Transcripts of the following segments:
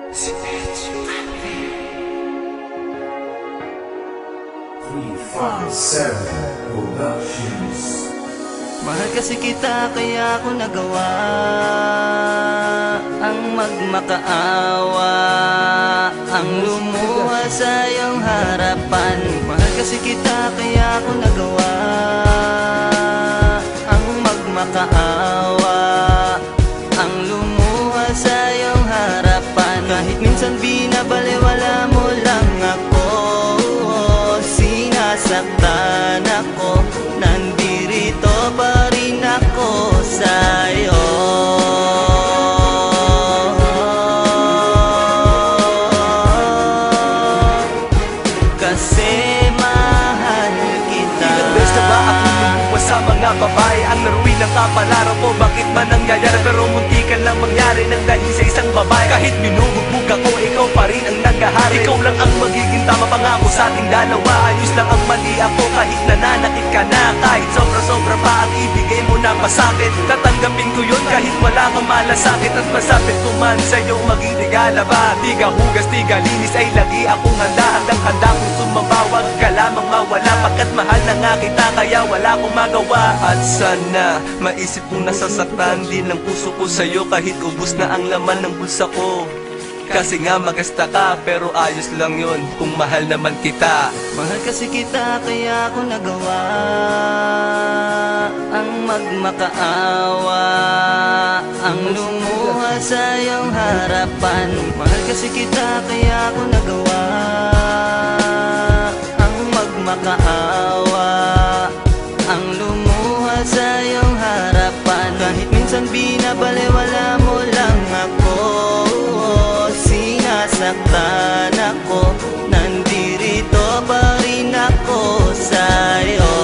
Si Pedro 357 Productions. Mahal kasi kita kaya ako nagawa ang magmakaawa, ang lumuha sa iyong harapan. Mahal kasi kita kaya ako nagawa ang magmakaawa, ang lumuha sa iyong harapan. Kahit minsan binabaliwala mo lang ako, sinasaktan ako, nandirito pa rin ako sa'yo. Kasi mahal kita. Ilang beses na ba ako lumuwas sa mga babae? Ang laruin ng kapalaran ko, bakit man nangyayari? Pero munti ka lang mangyari ng dahil sa isang babae. Kahit binubugbog ako, ikaw pa rin ang nanggahari. Ikaw lang ang magiging tama, pangako sa ating dalawa. Ayos lang ang mali ako kahit nananakit ka na. Kahit sobra-sobra pa ang ibigay mo na pasakit, tatanggapin ko yun kahit wala kang malasakit. At masapit ko man sa'yo maging regala ba? Di ka hugas, di ka linis, ay lagi akong handa. Handang-handa kung sumabawag ka lamang mawala. Pagkat mahal na nga kita kaya wala akong magawa. At sana maisip kong nasasaktan din ang puso ko sa'yo kahit ubos na ang laman ng bulsa ko. Kasi nga magasta ka, pero ayos lang yun kung mahal naman kita. Mahal kasi kita kaya ako nagawa ang magmakaawa, ang lumuha sa iyong harapan. Mahal kasi kita kaya ako nagawa ang magmakaawa, ang lumuha sa iyong harapan. Kahit minsan binabaliwala mo lang ako, sinasaktan ako, nandirito pa rin ako sa'yo.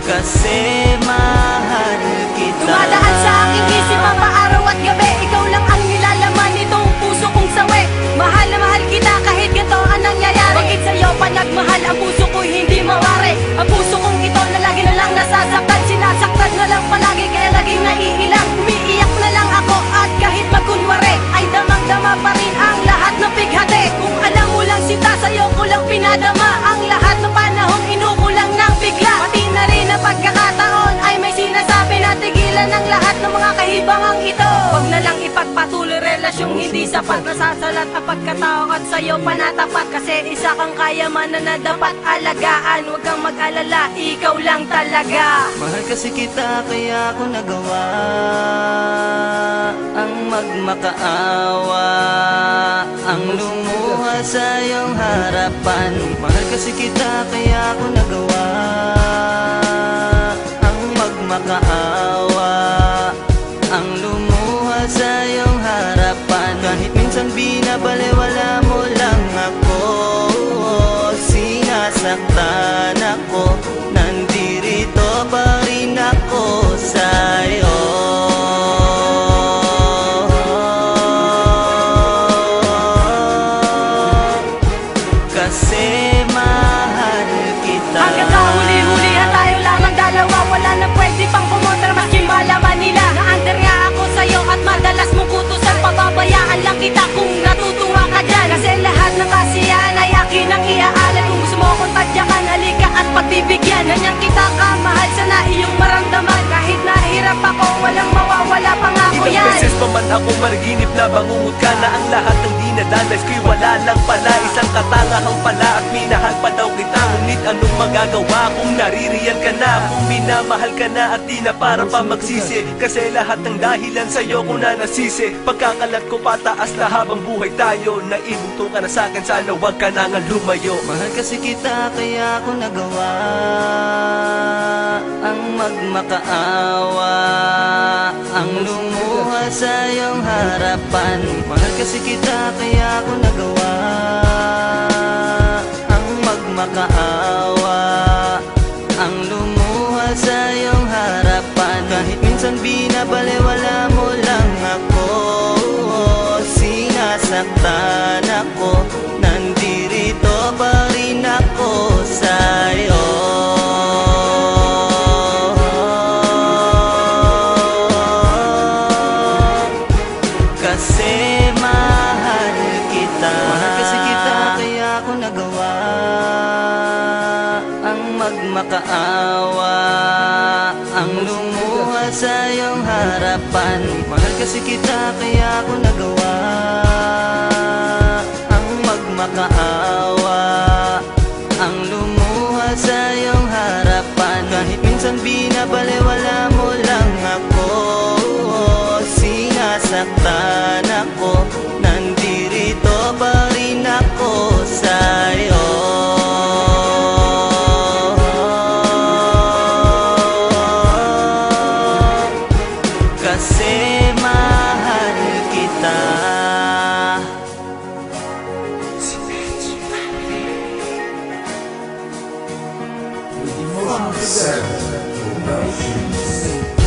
Kasi mahal kita. Dumadaan sa aking isip ang araw at gabi, ikaw lang ang nilalaman nitong puso kong sawi. Mahal na mahal kita kahit ganito ang nangyayari. Bakit sa'yo pa nagmahal ang puso ko hindi mawari? Ang puso kong ito na lagi na lang nasasaktan, sinasaktan na lang palagi kaya laging naiilang. Umiiyak na lang ako at kahit magkunwari ay damang-dama pa rin ang lahat ng bighati. Kung alam mo lang sinta, sa'yo ko lang pinadama ang lahat ng panahong inukulang ng bigla. Pati na rin na pagkakataon ay may sinasabi na tigilan ng lahat ng mga kahibangang ito. Huwag na lang ipagpatuloy relasyong hindi sapat, nasasalat ang pagkatao at sa'yo panatapat. Kasi isa kang kayaman na dapat alagaan. Huwag kang mag-alala, ikaw lang talaga. Mahal kasi kita kaya ako nagawa ang magmakaawa, ang lumuha sa iyong harapan. Mahal kasi kita kaya ako nagawa ang magmakaawa, ang lumuha sa iyong harapan. Kahit minsan binabaliwala mo lang ako, sinasaktan ako, nandirito pa rin ako sa'yo. Kasi mahal kita. Hanggang kahuli-hulihan tayo lamang dalawa, wala na pwede pang kumontra maski malaman nila na under nga ako sa'yo at madalas mong kutusan. Pababayaan lang kita kung natutuwa ka dyan, kasi lahat ng kasiyahan ay akin ang iaalay. Kung gusto mo akong tadyakan, halika at pagbibigyan. Ganyan kita kamahal, sana iyong maramdaman. Kahit nahirap ako, walang mawawala, pangako yan. Ilang beses pa man ako mariginip na bangungot ka na ang lahat ng dinadalas ko'y wala lang pala. Isang katangahang pala at minahal pa daw kita. Ngunit anong magagawa kung naririyan ka na? Kung minamahal ka na at di na para pa magsisi, kasi lahat ng dahilan sa'yo ko na nasisi. Pagkakalat ko pataas na habang buhay tayo, naibugto ka na sa'kin, sana wag ka na nga lumayo. Mahal kasi kita kaya ako nagawa ang magmakaawa, ang lumuha sa iyong harapan. Mahal kasi kita kaya ako nagawa ang magmakaawa, ang lumuha sa iyong harapan. Kahit minsan binabaliwala mo lang ako, sinasaktan ako, nandirito pa rin ako sa'yo. magmakaawa ang lumuha sa iyong harapan. Mahal kasi kita kaya ako nagawa ang magmakaawa ang lumuha sa iyong harapan. Kahit minsan binabalewala mo lang ako, sinasaktan ako, nandirito pa rin ako sa'yo. Kasi mahal kita. Seven Productions.